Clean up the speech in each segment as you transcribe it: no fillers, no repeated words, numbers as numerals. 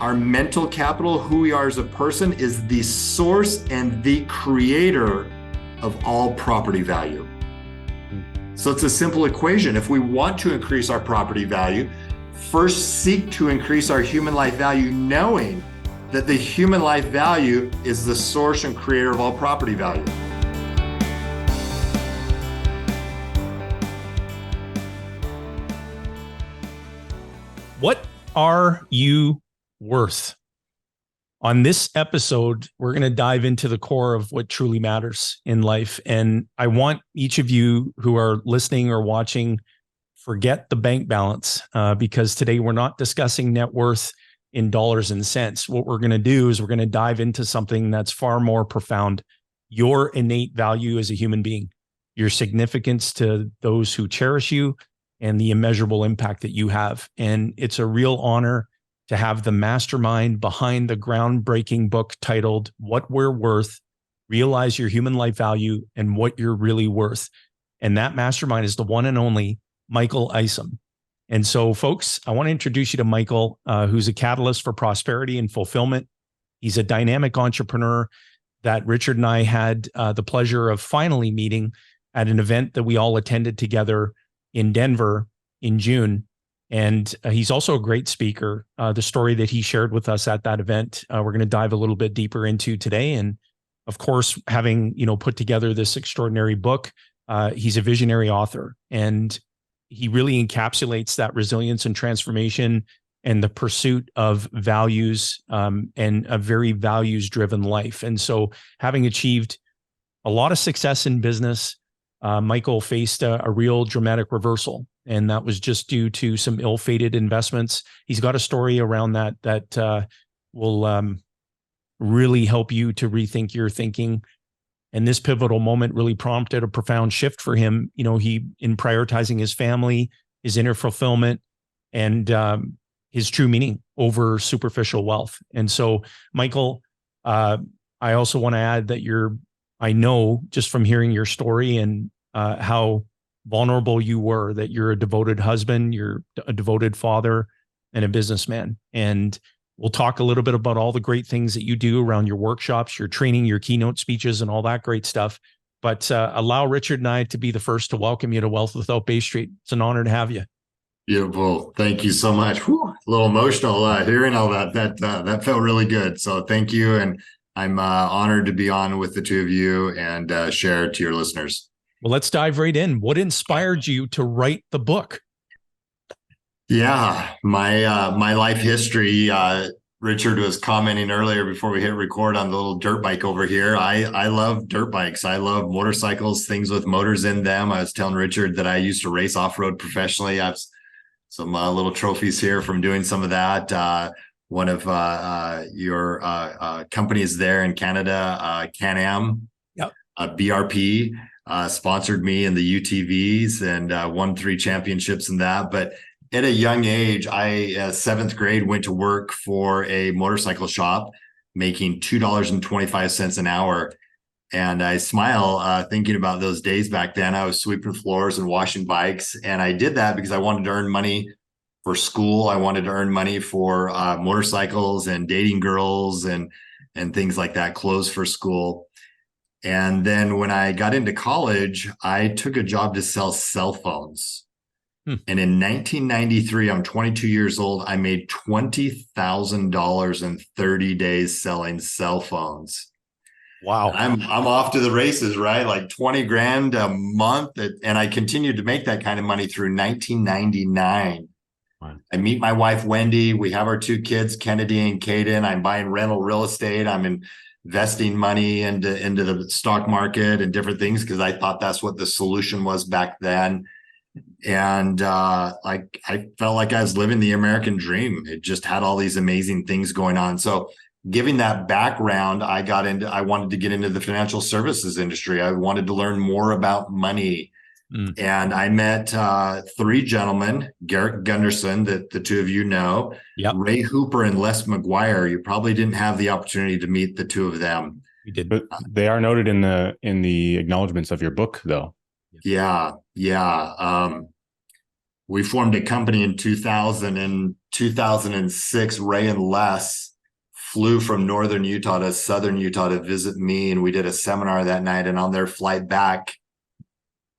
our mental capital, who we are as a person, is the source and the creator of all property value. So it's a simple equation. If we want to increase our property value, first seek to increase our human life value, knowing that the human life value is the source and creator of all property value. What are you worth? On this episode, we're going to dive into the core of what truly matters in life. And I want each of you who are listening or watching, forget the bank balance, because today we're not discussing net worth in dollars and cents. What we're going to do is we're going to dive into something that's far more profound: your innate value as a human being, your significance to those who cherish you, and the immeasurable impact that you have. And it's a real honor to have the mastermind behind the groundbreaking book titled What We're Worth: Realize Your Human Life Value and What You're Really Worth. And that mastermind is the one and only Michael Isom. And so, folks, I want to introduce you to Michael, who's a catalyst for prosperity and fulfillment. He's a dynamic entrepreneur that Richard and I had the pleasure of finally meeting at an event that we all attended together in Denver in June. And he's also a great speaker. The story that he shared with us at that event, we're going to dive a little bit deeper into today. And of course, having put together this extraordinary book, he's a visionary author, and he really encapsulates that resilience and transformation and the pursuit of values, and a very values-driven life. And so, having achieved a lot of success in business, Michael faced a real dramatic reversal, and that was just due to some ill-fated investments. He's got a story around that will really help you to rethink your thinking. And this pivotal moment really prompted a profound shift for him. He, in prioritizing his family, his inner fulfillment, and his true meaning over superficial wealth. And so, Michael, I also want to add that I know just from hearing your story and how vulnerable you were, that you're a devoted husband, you're a devoted father, and a businessman. And we'll talk a little bit about all the great things that you do around your workshops, your training, your keynote speeches, and all that great stuff. But allow Richard and I to be the first to welcome you to Wealth Without Bay Street. It's an honor to have you. Beautiful. Thank you so much. Whew, a little emotional hearing all that. That felt really good. So thank you. And I'm honored to be on with the two of you and share to your listeners. Well, let's dive right in. What inspired you to write the book? Yeah, my life history. Richard was commenting earlier before we hit record on the little dirt bike over here. I love dirt bikes. I love motorcycles, things with motors in them. I was telling Richard that I used to race off-road professionally. I have some little trophies here from doing some of that. One of your companies there in Canada, Can-Am, yep. BRP, sponsored me in the UTVs and won 3 championships in that. But at a young age, I, seventh grade, went to work for a motorcycle shop, making $2.25 an hour. And I smile thinking about those days back then. I was sweeping floors and washing bikes. And I did that because I wanted to earn money for school. I wanted to earn money for motorcycles and dating girls and things like that, clothes for school. And then when I got into college, I took a job to sell cell phones. And in 1993, I'm 22 years old. I made $20,000 in 30 days selling cell phones. Wow. I'm off to the races, right? Like 20 grand a month. And I continued to make that kind of money through 1999. Wow. I meet my wife, Wendy. We have our 2 kids, Kennedy and Caden. I'm buying rental real estate. I'm investing money into the stock market and different things because I thought that's what the solution was back then. And I felt like I was living the American dream. It just had all these amazing things going on. So giving that background, I wanted to get into the financial services industry. I wanted to learn more about money. And I met 3 gentlemen, Garrett Gunderson, that the 2 of you know, yep. Ray Hooper and Les McGuire. You probably didn't have the opportunity to meet the 2 of them. We did, but they are noted in the acknowledgments of your book, though. Yeah. We formed a company in 2000. In 2006, Ray and Les flew from northern Utah to southern Utah to visit me, and we did a seminar that night. And on their flight back,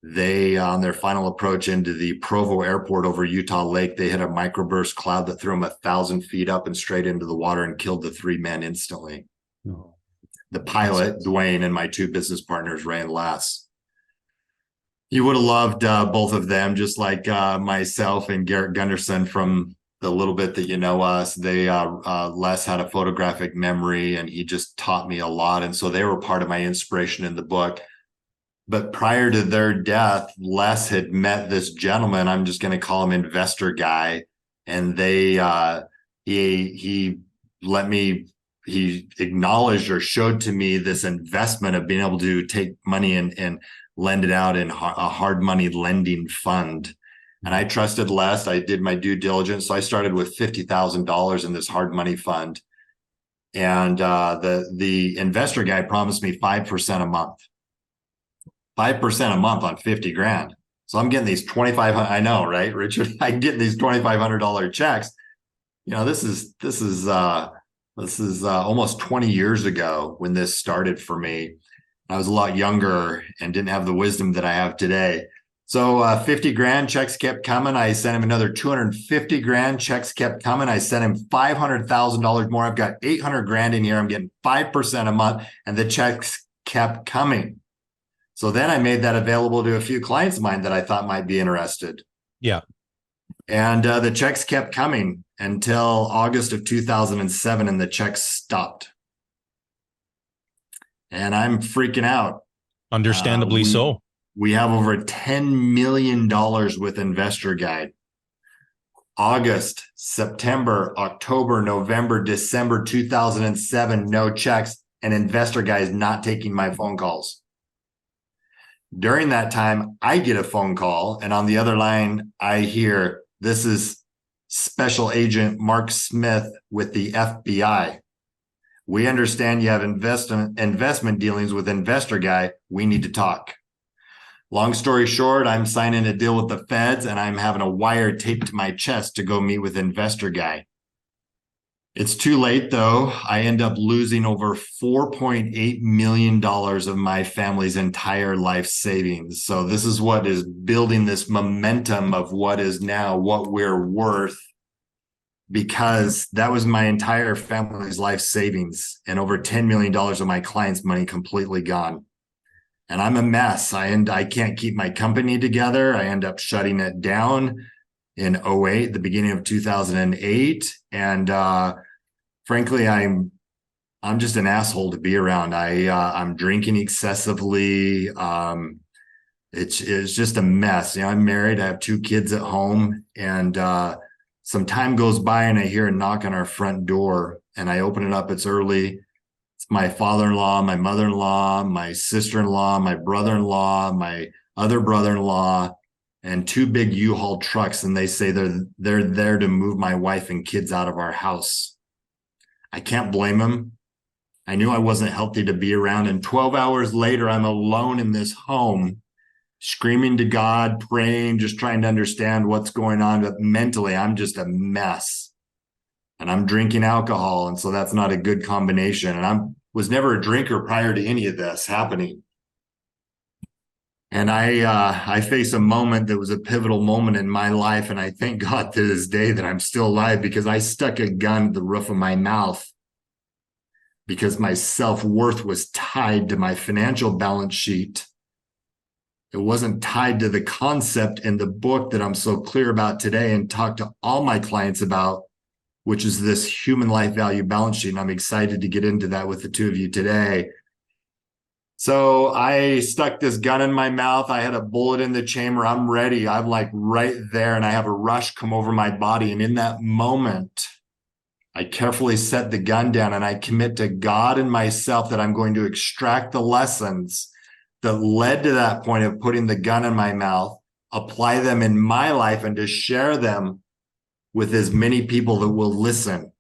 they, on their final approach into the Provo airport over Utah Lake, they hit a microburst cloud that threw them 1,000 feet up and straight into the water and killed the 3 men instantly. No. The pilot, Dwayne, and my 2 business partners, Ray and Les. You would have loved both of them, just like myself and Garrett Gunderson. From the little bit that you know us, they Les had a photographic memory, and he just taught me a lot. And so they were part of my inspiration in the book. But prior to their death, Les had met this gentleman. I'm just going to call him Investor Guy, and he acknowledged or showed to me this investment of being able to take money and lend it out in a hard money lending fund. And I trusted Les. I did my due diligence. So I started with $50,000 in this hard money fund. And the investor guy promised me 5% a month. 5% a month on 50 grand. So I'm getting these 2,500. I know, right, Richard? I'm getting these $2,500 checks. You know, this is almost 20 years ago when this started for me. I was a lot younger and didn't have the wisdom that I have today. So 50 grand checks kept coming. I sent him another 250 grand checks kept coming. I sent him $500,000 more. I've got 800 grand in here. I'm getting 5% a month, and the checks kept coming. So then I made that available to a few clients of mine that I thought might be interested. Yeah. And the checks kept coming until August of 2007, and the checks stopped. And I'm freaking out. Understandably so. We have over $10 million with Investor Guide. August, September, October, November, December 2007, no checks, and Investor Guide is not taking my phone calls. During that time, I get a phone call, and on the other line, I hear, "This is Special Agent Mark Smith with the FBI. We understand you have investment dealings with Investor Guy. We need to talk." Long story short, I'm signing a deal with the feds, and I'm having a wire taped to my chest to go meet with Investor Guy. It's too late, though. I end up losing over $4.8 million of my family's entire life savings. So this is what is building this momentum of what is now what we're worth, because that was my entire family's life savings and over $10 million of my clients' money completely gone. And I'm a mess. I can't keep my company together. I end up shutting it down in 2008, the beginning of 2008. And frankly, I'm just an asshole to be around. I'm drinking excessively. It's just a mess. You know, I'm married. I have 2 kids at home, and some time goes by, and I hear a knock on our front door, and I open it up. It's early. It's my father-in-law, my mother-in-law, my sister-in-law, my brother-in-law, my other brother-in-law, and 2 big U-Haul trucks. And they say they're there to move my wife and kids out of our house. I can't blame them. I knew I wasn't healthy to be around. And 12 hours later, I'm alone in this home, screaming to God, praying, just trying to understand what's going on. But mentally, I'm just a mess. And I'm drinking alcohol. And so that's not a good combination. And I was never a drinker prior to any of this happening. And I face a moment that was a pivotal moment in my life. And I thank God to this day that I'm still alive, because I stuck a gun to the roof of my mouth, because my self-worth was tied to my financial balance sheet. It wasn't tied to the concept in the book that I'm so clear about today and talk to all my clients about, which is this human life value balance sheet. And I'm excited to get into that with the 2 of you today. So I stuck this gun in my mouth. I had a bullet in the chamber. I'm ready. I'm like right there, and I have a rush come over my body. And in that moment, I carefully set the gun down, and I commit to God and myself that I'm going to extract the lessons that led to that point of putting the gun in my mouth, apply them in my life, and to share them with as many people that will listen.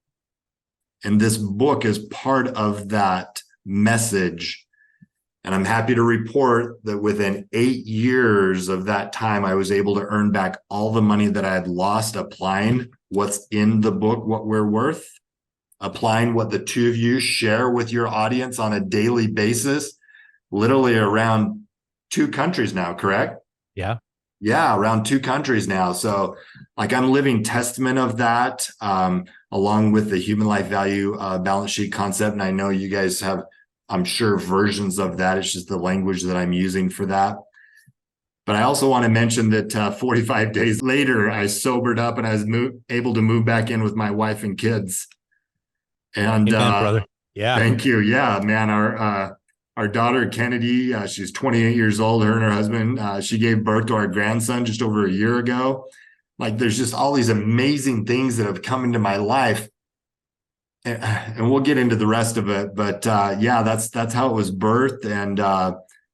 And this book is part of that message. And I'm happy to report that within 8 years of that time, I was able to earn back all the money that I had lost applying what's in the book, What We're Worth, applying what the two of you share with your audience on a daily basis, literally around 2 countries now, correct? Yeah. Yeah, around 2 countries now. So like I'm living testament of that, along with the human life value balance sheet concept. And I know you guys have, I'm sure, versions of that. It's just the language that I'm using for that. But I also want to mention that 45 days later, I sobered up and I was able to move back in with my wife and kids. And Amen, brother. Yeah. thank you. Yeah, man. Our daughter Kennedy, she's 28 years old. Her and her husband, she gave birth to our grandson just over a year ago. Like, there's just all these amazing things that have come into my life, and we'll get into the rest of it. But yeah, that's how it was birthed, and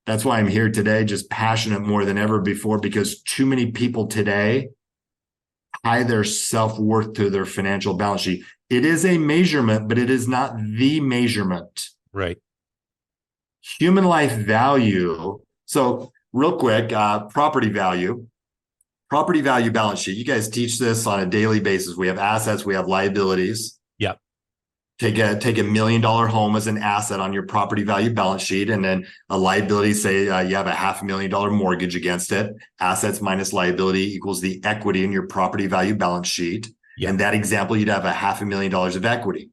that's why I'm here today, just passionate more than ever before, because too many people today tie their self-worth to their financial balance sheet. It is a measurement, but it is not the measurement. Right. Human life value. So real quick, property value balance sheet. You guys teach this on a daily basis. We have assets, we have liabilities. Yeah. Take a $1 million home as an asset on your property value balance sheet, and then a liability, say you have a $500,000 mortgage against it. Assets minus liability equals the equity in your property value balance sheet. Yeah. In that example, you'd have a $500,000 of equity.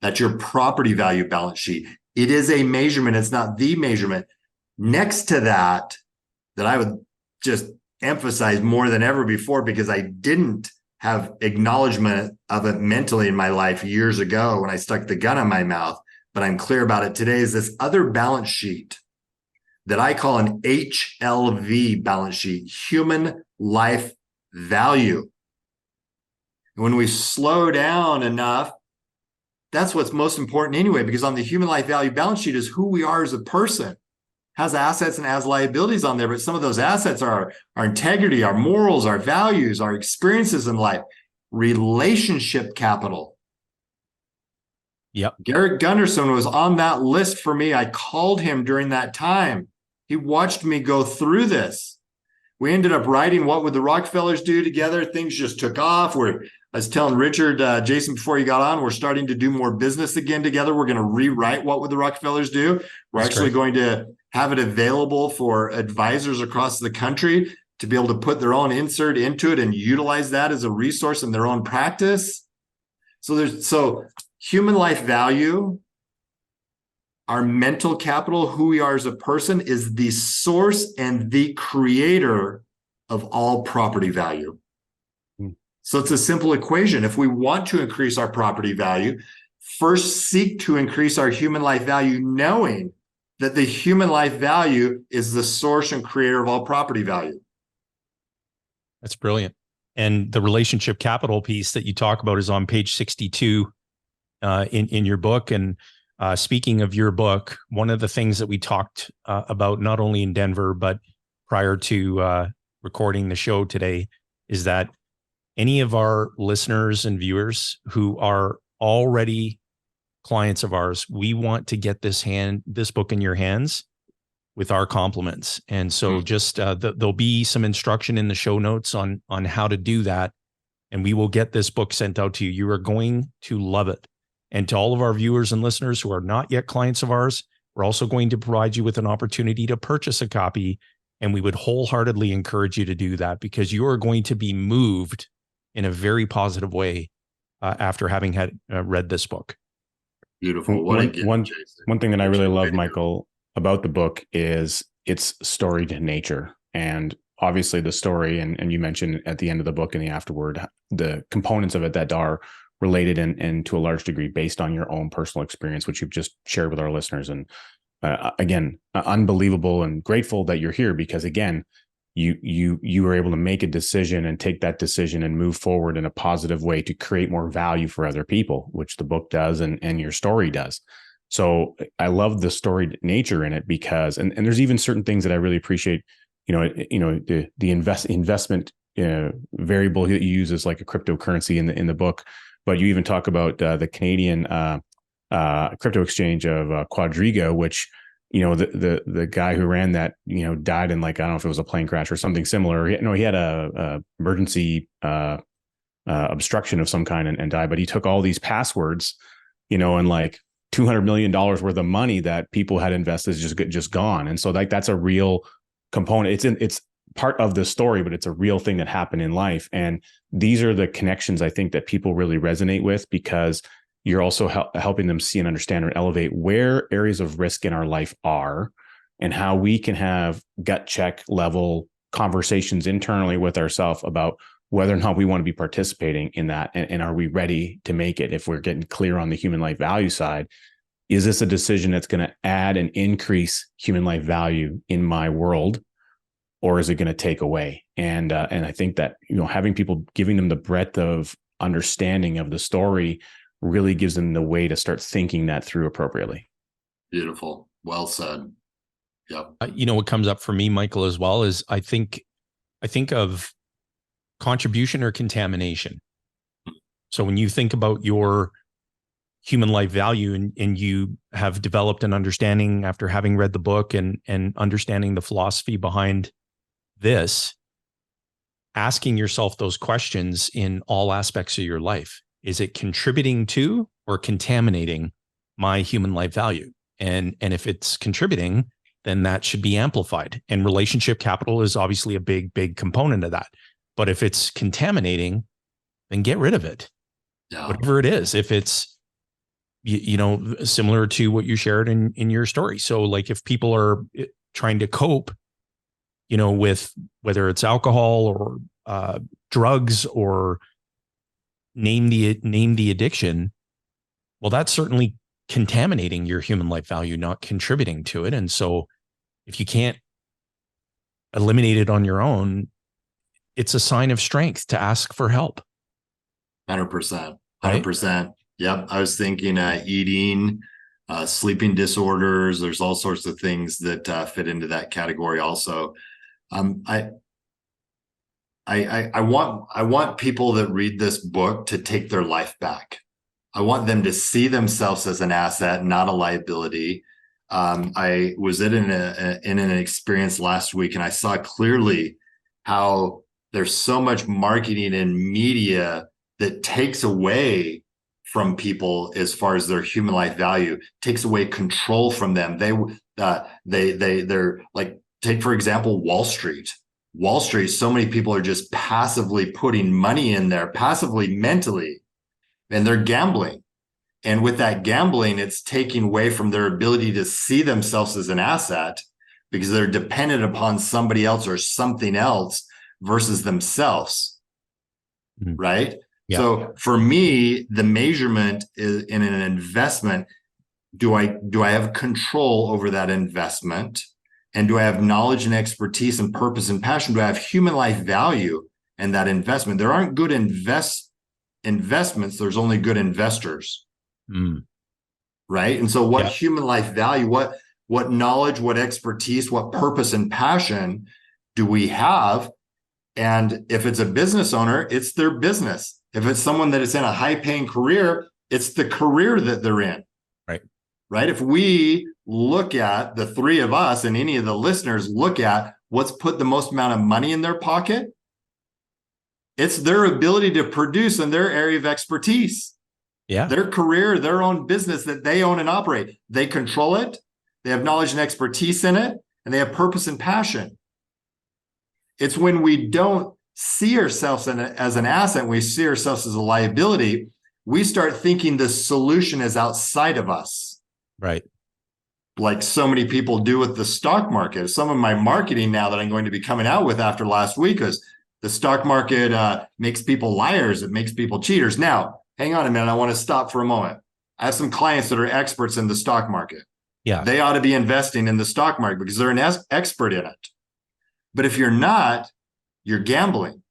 That's your property value balance sheet. It is a measurement. It's not the measurement. Next to that I would just emphasize more than ever before, because I didn't have acknowledgement of it mentally in my life years ago when I stuck the gun in my mouth, but I'm clear about it today, is this other balance sheet that I call an HLV balance sheet, human life value. When we slow down enough, that's what's most important anyway, because on the human life value balance sheet is who we are as a person. Has assets and has liabilities on there, but some of those assets are our integrity, our morals, our values, our experiences in life, relationship capital. Yep. Garrett Gunderson was on that list for me. I called him during that time. He watched me go through this. We ended up writing What Would the Rockefellers Do together. Things just took off. I was telling Richard, Jason, before you got on, we're starting to do more business again together. We're going to rewrite What Would the Rockefellers Do. We're actually going to have it available for advisors across the country to be able to put their own insert into it and utilize that as a resource in their own practice. So human life value, our mental capital, who we are as a person, is the source and the creator of all property value. So it's a simple equation. If we want to increase our property value, first seek to increase our human life value, knowing that the human life value is the source and creator of all property value. That's brilliant. And the relationship capital piece that you talk about is on page 62 in your book. And speaking of your book, one of the things that we talked about, not only in Denver, but prior to recording the show today, is that any of our listeners and viewers who are already clients of ours, we want to get this book in your hands with our compliments. And so just there'll be some instruction in the show notes on how to do that. And we will get this book sent out to you. You are going to love it. And to all of our viewers and listeners who are not yet clients of ours, we're also going to provide you with an opportunity to purchase a copy. And we would wholeheartedly encourage you to do that, because you are going to be moved in a very positive way after having read this book. Beautiful. One thing that I really love, Michael, about the book is its storied nature. And obviously the story, and you mentioned at the end of the book and the afterword, the components of it that are related and to a large degree based on your own personal experience, which you've just shared with our listeners. And again, unbelievable and grateful that you're here, because again, you were able to make a decision and take that decision and move forward in a positive way to create more value for other people, which the book does and your story does. So I love the storied nature in it, because and there's even certain things that I really appreciate. The investment variable that you use is like a cryptocurrency in the book, but you even talk about the Canadian crypto exchange of Quadriga, which the guy who ran that, died in, like, I don't know if it was a plane crash or something similar. He had a emergency obstruction of some kind and died, but he took all these passwords, and like $200 million worth of money that people had invested is just gone. And so, like, that's a real component. It's part of the story, but it's a real thing that happened in life. And these are the connections I think that people really resonate with, because you're also helping them see and understand or elevate where areas of risk in our life are, and how we can have gut check level conversations internally with ourselves about whether or not we want to be participating in that. And are we ready to make it? If we're getting clear on the human life value side, is this a decision that's going to add and increase human life value in my world, or is it going to take away? And I think that, having people, giving them the breadth of understanding of the story really gives them the way to start thinking that through appropriately. Beautiful. Well said. Yep. What comes up for me, Michael, as well, is I think of contribution or contamination. So when you think about your human life value, and you have developed an understanding after having read the book and understanding the philosophy behind this, asking yourself those questions in all aspects of your life. Is it contributing to or contaminating my human life value? And if it's contributing, then that should be amplified. And relationship capital is obviously a big component of that. But if it's contaminating, then get rid of it. Yeah. Whatever it is, if it's, similar to what you shared in your story. So like, if people are trying to cope, with whether it's alcohol or drugs, or name the addiction, well, that's certainly contaminating your human life value, not contributing to it. And so if you can't eliminate it on your own, it's a sign of strength to ask for help. 100%. 100%. Yep. I was thinking eating, sleeping disorders. There's all sorts of things that fit into that category also. I want people that read this book to take their life back. I want them to see themselves as an asset, not a liability. I was in an experience last week, and I saw clearly how there's so much marketing and media that takes away from people as far as their human life value, takes away control from them. They're like, take for example, Wall Street. Wall Street, so many people are just passively putting money in there, passively, mentally, and they're gambling. And with that gambling, it's taking away from their ability to see themselves as an asset, because they're dependent upon somebody else or something else versus themselves. Mm-hmm. Right? Yeah. So for me, the measurement is in an investment. Do I have control over that investment? And do I have knowledge and expertise and purpose and passion? Do I have human life value in that investment? There aren't good investments. There's only good investors. Mm. Right? And so what human life value, what knowledge, what expertise, what purpose and passion do we have? And if it's a business owner, it's their business. If it's someone that is in a high-paying career, it's the career that they're in. Right? If we look at the three of us, and any of the listeners look at what's put the most amount of money in their pocket, it's their ability to produce in their area of expertise. Yeah. Their career, their own business that they own and operate. They control it. They have knowledge and expertise in it, and they have purpose and passion. It's when we don't see ourselves as an asset, we see ourselves as a liability, we start thinking the solution is outside of us. Right. Like so many people do with the stock market. Some of my marketing now that I'm going to be coming out with after last week is the stock market makes people liars. It makes people cheaters. Now, hang on a minute. I want to stop for a moment. I have some clients that are experts in the stock market. Yeah. They ought to be investing in the stock market because they're an expert in it. But if you're not, you're gambling.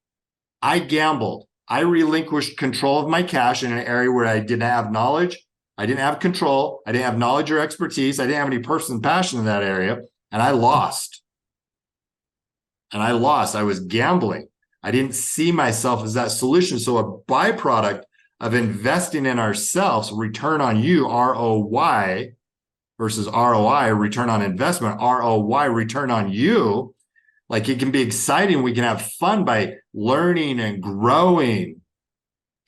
I gambled. I relinquished control of my cash in an area where I didn't have knowledge. I didn't have control. I didn't have knowledge or expertise. I didn't have any purpose and passion in that area. And I lost. I was gambling. I didn't see myself as that solution. So a byproduct of investing in ourselves, return on you, ROY, versus ROI, return on investment, ROY, return on you. Like, it can be exciting. We can have fun by learning and growing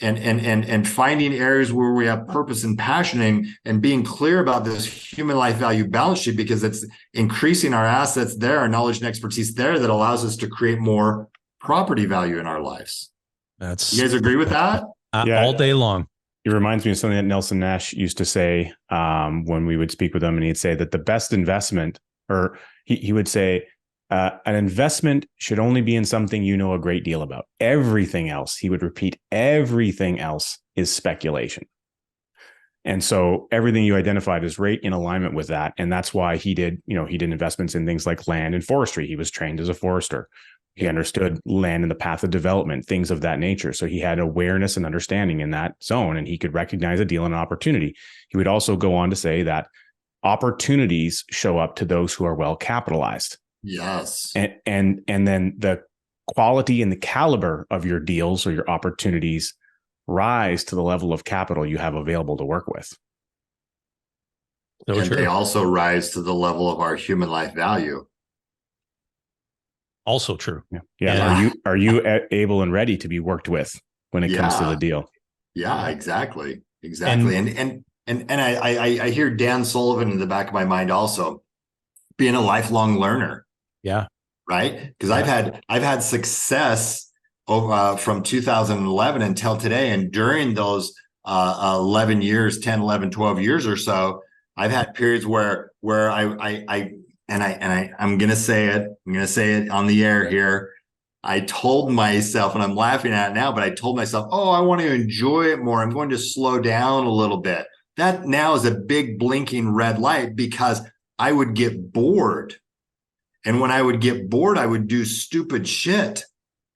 and finding areas where we have purpose and passion, and being clear about this human life value balance sheet, because it's increasing our assets there, our knowledge and expertise there, that allows us to create more property value in our lives. You guys agree with that? All day long. It reminds me of something that Nelson Nash used to say when we would speak with him, and he'd say that the best investment, or he would say, an investment should only be in something you know a great deal about. Everything else, he would repeat, everything else is speculation. And so everything you identified is right in alignment with that. And that's why he did investments in things like land and forestry. He was trained as a forester. He understood land and the path of development, things of that nature. So he had awareness and understanding in that zone, and he could recognize a deal and an opportunity. He would also go on to say that opportunities show up to those who are well capitalized. Yes. And then the quality and the caliber of your deals or your opportunities rise to the level of capital you have available to work with. So and true. They also rise to the level of our human life value. Also true. Yeah. Are you able and ready to be worked with when it comes to the deal? Yeah, exactly. And I hear Dan Sullivan in the back of my mind also, being a lifelong learner. Yeah. Right. Because I've had success from 2011 until today. And during those 11 years, 10, 11, 12 years or so, I've had periods where I'm going to say it. I'm going to say it on the air here. I told myself, and I'm laughing at it now, but I told myself, oh, I want to enjoy it more. I'm going to slow down a little bit. That now is a big blinking red light, because I would get bored. And when I would get bored, I would do stupid shit.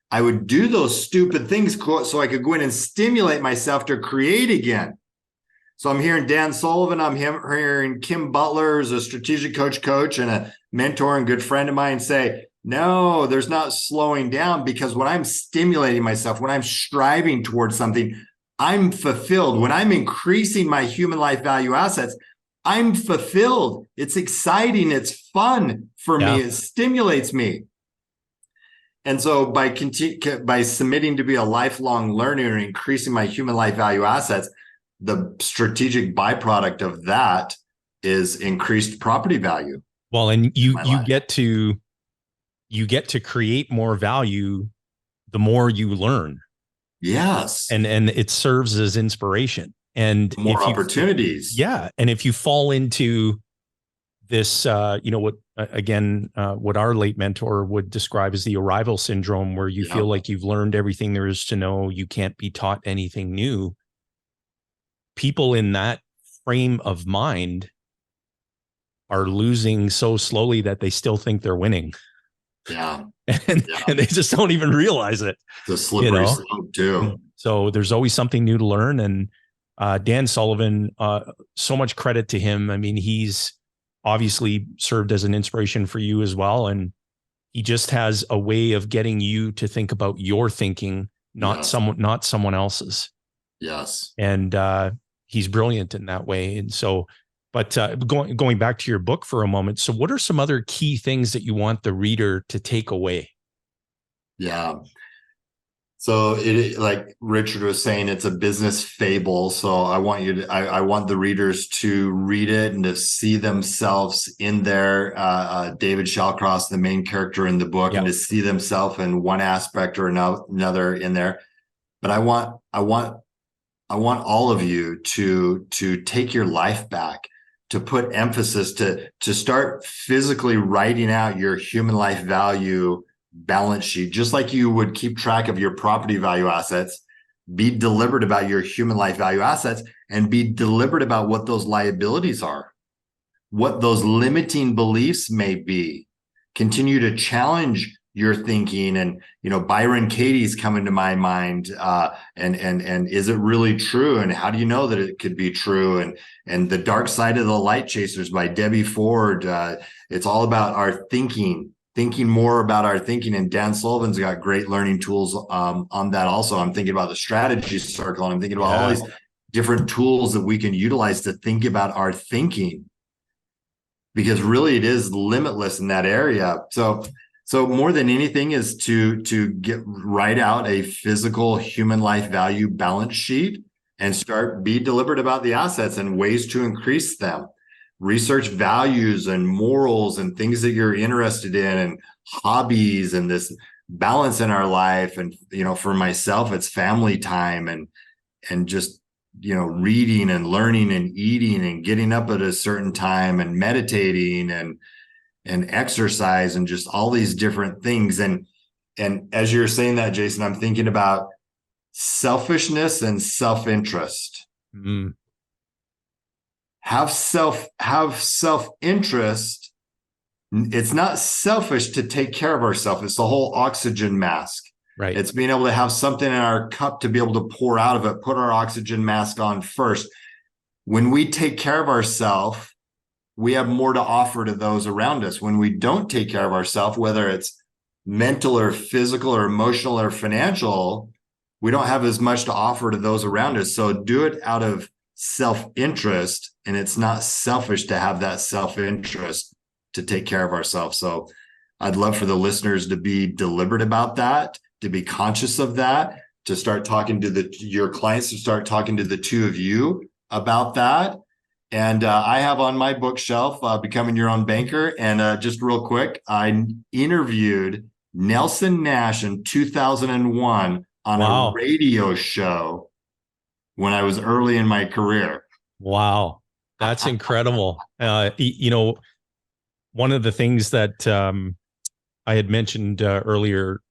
I would do those stupid things so I could go in and stimulate myself to create again. So I'm hearing Dan Sullivan, I'm hearing Kim Butler, as a strategic coach and a mentor and good friend of mine, say, no, there's not slowing down, because when I'm stimulating myself, when I'm striving towards something, I'm fulfilled. When I'm increasing my human life value assets, I'm fulfilled. It's exciting. It's fun for me. It stimulates me. And so by submitting to be a lifelong learner and increasing my human life value assets, the strategic byproduct of that is increased property value. Well, and you get to create more value the more you learn. Yes. And it serves as inspiration. And more opportunities. Yeah. And if you fall into this, what our late mentor would describe as the arrival syndrome, where you feel like you've learned everything there is to know, you can't be taught anything new. People in that frame of mind are losing so slowly that they still think they're winning. Yeah. And they just don't even realize it. The slippery slope too. And so there's always something new to learn. And Dan Sullivan, so much credit to him. I mean, he's obviously served as an inspiration for you as well. And he just has a way of getting you to think about your thinking, not someone else's. Yes. And he's brilliant in that way. And so, but going back to your book for a moment. So what are some other key things that you want the reader to take away? Yeah. So like Richard was saying, it's a business fable. So I want the readers to read it and to see themselves in there. David Shallcross, the main character in the book, and to see themselves in one aspect or another in there. But I want all of you to take your life back, to put emphasis to start physically writing out your human life value balance sheet, just like you would keep track of your property value assets. Be deliberate about your human life value assets, and be deliberate about what those liabilities are, what those limiting beliefs may be. Continue to challenge your thinking. And Byron Katie's coming to my mind, and is it really true, and how do you know that it could be true? And The Dark Side of the Light Chasers by Debbie Ford. It's all about our thinking more about our thinking. And Dan Sullivan's got great learning tools on that also. I'm thinking about the strategy circle, and I'm thinking about all these different tools that we can utilize to think about our thinking. because really it is limitless in that area. So more than anything is to write out a physical human life value balance sheet and be deliberate about the assets and ways to increase them. Research values and morals and things that you're interested in and hobbies and this balance in our life. And, for myself, it's family time and just, reading and learning and eating and getting up at a certain time and meditating and exercise and just all these different things. And as you're saying that, Jason, I'm thinking about selfishness and self-interest. Mm. Have self-interest. It's not selfish to take care of ourselves. It's the whole oxygen mask. Right. It's being able to have something in our cup to be able to pour out of it, put our oxygen mask on first. When we take care of ourselves, we have more to offer to those around us. When we don't take care of ourselves, whether it's mental or physical or emotional or financial, we don't have as much to offer to those around us. So do it out of self-interest, and it's not selfish to have that self-interest to take care of ourselves. So I'd love for the listeners to be deliberate about that, to be conscious of that, to start talking to your clients, to start talking to the two of you about that. And I have on my bookshelf, Becoming Your Own Banker. And just real quick, I interviewed Nelson Nash in 2001 on a radio show when I was early in my career. Wow. That's incredible. One of the things that I had mentioned earlier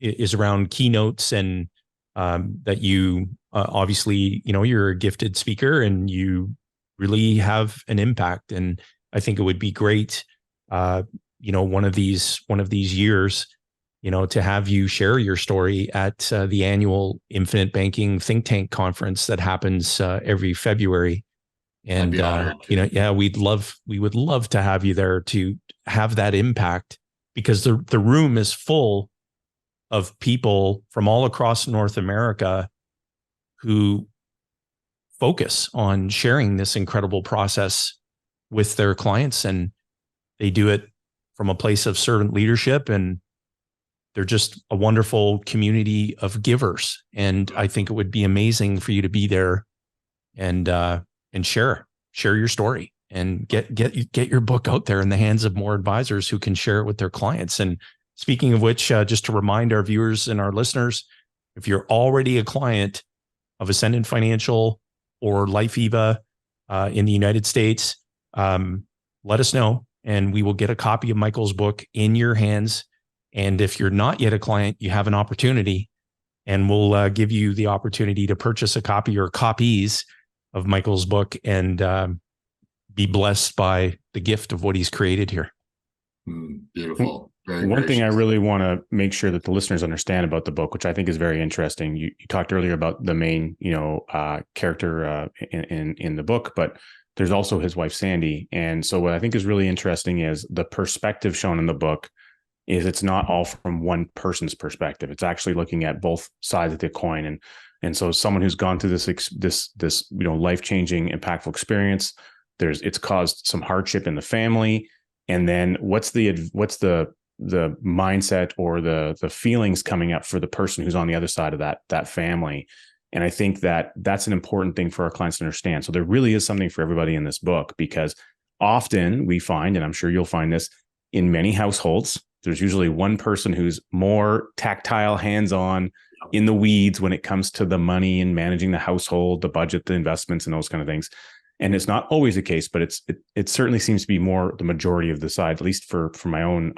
is around keynotes, and that you obviously, you're a gifted speaker and you really have an impact. And I think it would be great, one of these years, to have you share your story at the annual Infinite Banking Think Tank conference that happens every February. And we would love to have you there to have that impact, because the room is full of people from all across North America who focus on sharing this incredible process with their clients, and they do it from a place of servant leadership, and they're just a wonderful community of givers. And I think it would be amazing for you to be there and share your story and get your book out there in the hands of more advisors who can share it with their clients. And speaking of which, just to remind our viewers and our listeners, if you're already a client of Ascendant Financial or LifeEva in the United States, let us know, and we will get a copy of Michael's book in your hands. And if you're not yet a client, you have an opportunity, and we'll give you the opportunity to purchase a copy or copies of Michael's book and be blessed by the gift of what he's created here. Beautiful. One thing I really want to make sure that the listeners understand about the book, which I think is very interesting. You talked earlier about the main, character in the book, but there's also his wife, Sandy. And so what I think is really interesting is the perspective shown in the book is it's not all from one person's perspective. It's actually looking at both sides of the coin. And so someone who's gone through this life-changing, impactful experience, it's caused some hardship in the family. And then what's the mindset or the feelings coming up for the person who's on the other side of that family. And I think that that's an important thing for our clients to understand. So there really is something for everybody in this book, because often we find, and I'm sure you'll find this in many households, there's usually one person who's more tactile, hands-on, in the weeds when it comes to the money and managing the household, the budget, the investments, and those kind of things. And it's not always the case, but it certainly seems to be more the majority of the side, at least for my own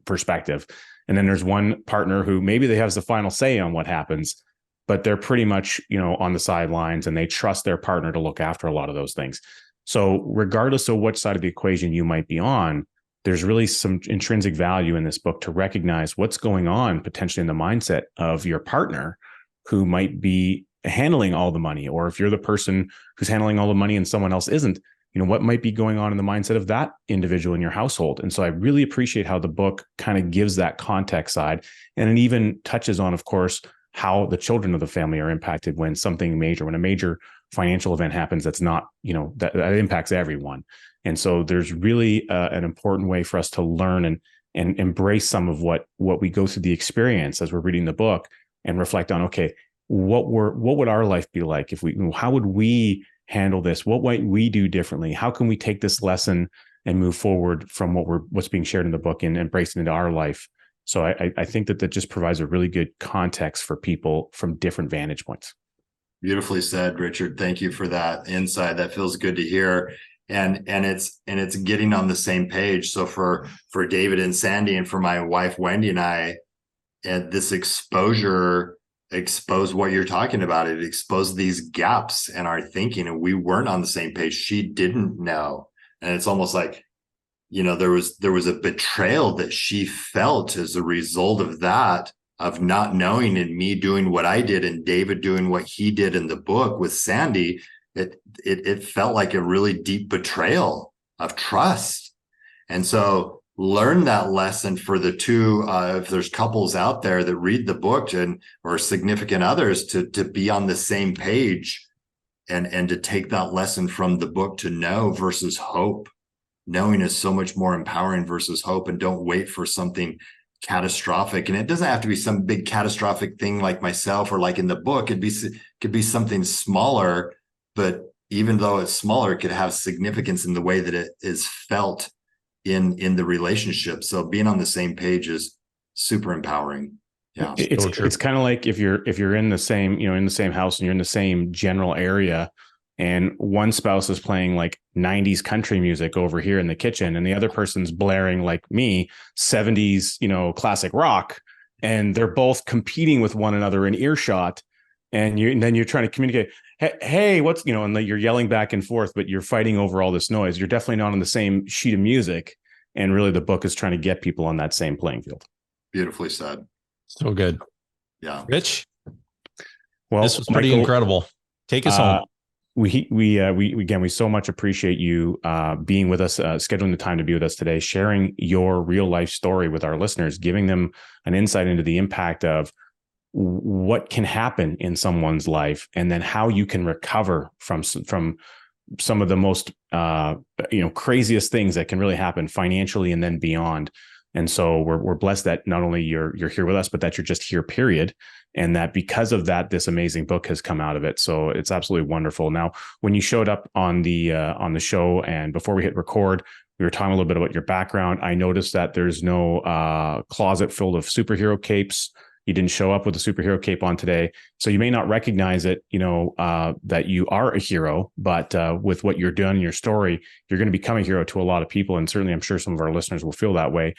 perspective. And then there's one partner who maybe they have the final say on what happens, but they're pretty much, on the sidelines, and they trust their partner to look after a lot of those things. So regardless of which side of the equation you might be on, there's really some intrinsic value in this book to recognize what's going on potentially in the mindset of your partner who might be handling all the money, or if you're the person who's handling all the money and someone else isn't, what might be going on in the mindset of that individual in your household. And so I really appreciate how the book kind of gives that context side. And it even touches on, of course, how the children of the family are impacted when a major financial event happens that's not, that impacts everyone. And so there's really an important way for us to learn and embrace some of what we go through the experience as we're reading the book, and reflect on, okay, what would our life be like if how would we handle this? What might we do differently? How can we take this lesson and move forward from what's being shared in the book and embrace it into our life? So I think that just provides a really good context for people from different vantage points. Beautifully said, Richard. Thank you for that insight. That feels good to hear. And it's getting on the same page. So for David and Sandy, and for my wife Wendy and I, and this exposure exposed what you're talking about. It exposed these gaps in our thinking, and we weren't on the same page. She didn't know, and it's almost like, there was a betrayal that she felt as a result of that, of not knowing, and me doing what I did and David doing what he did in the book with Sandy. It felt like a really deep betrayal of trust. And so learn that lesson for the two, if there's couples out there that read the book or significant others, to be on the same page and to take that lesson from the book to know versus hope. Knowing is so much more empowering versus hope, and don't wait for something catastrophic. And it doesn't have to be some big catastrophic thing like myself or like in the book. It could be something smaller, but even though it's smaller, it could have significance in the way that it is felt in the relationship. So being on the same page is super empowering. Yeah. It's kind of like if you're in the same, in the same house, and you're in the same general area, and one spouse is playing like 90s country music over here in the kitchen, and the other person's blaring, like me, 70s, classic rock, and they're both competing with one another in earshot, and then you're trying to communicate, hey, what's, and you're yelling back and forth, but you're fighting over all this noise. You're definitely not on the same sheet of music. And really the book is trying to get people on that same playing field. Beautifully said. So good. Yeah. Rich? Well, this was pretty incredible. Take us home. We so much appreciate you being with us, scheduling the time to be with us today, sharing your real life story with our listeners, giving them an insight into the impact of what can happen in someone's life, and then how you can recover from some of the most craziest things that can really happen financially and then beyond. And so we're blessed that not only you're here with us, but that you're just here, period. And that because of that, this amazing book has come out of it. So it's absolutely wonderful. Now, when you showed up on the show, and before we hit record, we were talking a little bit about your background. I noticed that there's no closet full of superhero capes. You didn't show up with a superhero cape on today. So you may not recognize it, that you are a hero, but with what you're doing in your story, you're going to become a hero to a lot of people. And certainly I'm sure some of our listeners will feel that way.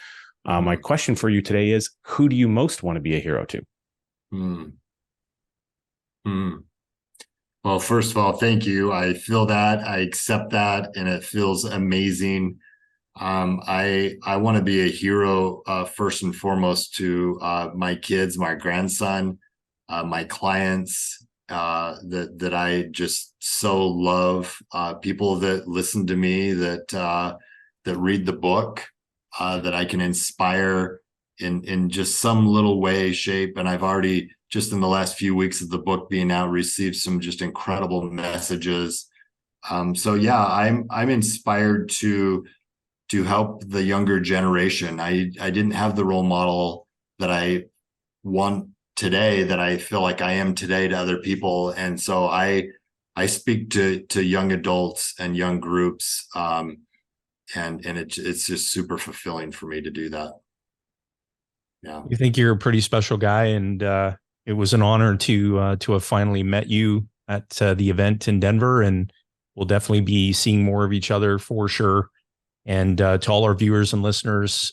My question for you today is, who do you most want to be a hero to? Well, first of all, thank you. I feel that, I accept that, and it feels amazing. I want to be a hero, first and foremost, to my kids, my grandson, my clients, that I just so love, people that listen to me, that read the book, that I can inspire in just some little way, shape. And I've already, just in the last few weeks of the book being out, received some just incredible messages. So yeah, I'm inspired to help the younger generation. I didn't have the role model that I want today, that I feel like I am today, to other people. And so I speak to young adults and young groups. And it's just super fulfilling for me to do that. Yeah. You think you're a pretty special guy, and it was an honor to have finally met you at the event in Denver, and we'll definitely be seeing more of each other for sure. And to all our viewers and listeners,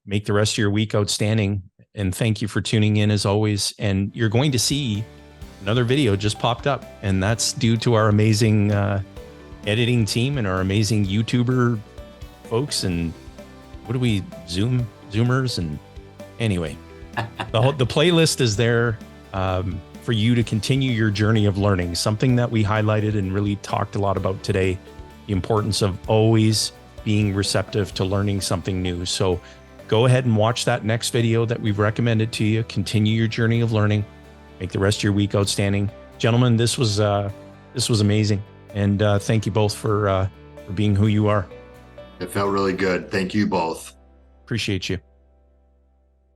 make the rest of your week outstanding. And thank you for tuning in as always. And you're going to see another video just popped up, and that's due to our amazing editing team and our amazing YouTuber folks. And what do we, Zoomers? And anyway, the playlist is there for you to continue your journey of learning, something that we highlighted and really talked a lot about today, the importance of always being receptive to learning something new. So go ahead and watch that next video that we've recommended to you. Continue your journey of learning. Make the rest of your week outstanding. Gentlemen, this was This was amazing. And thank you both for being who you are. It felt really good. Thank you both. Appreciate you.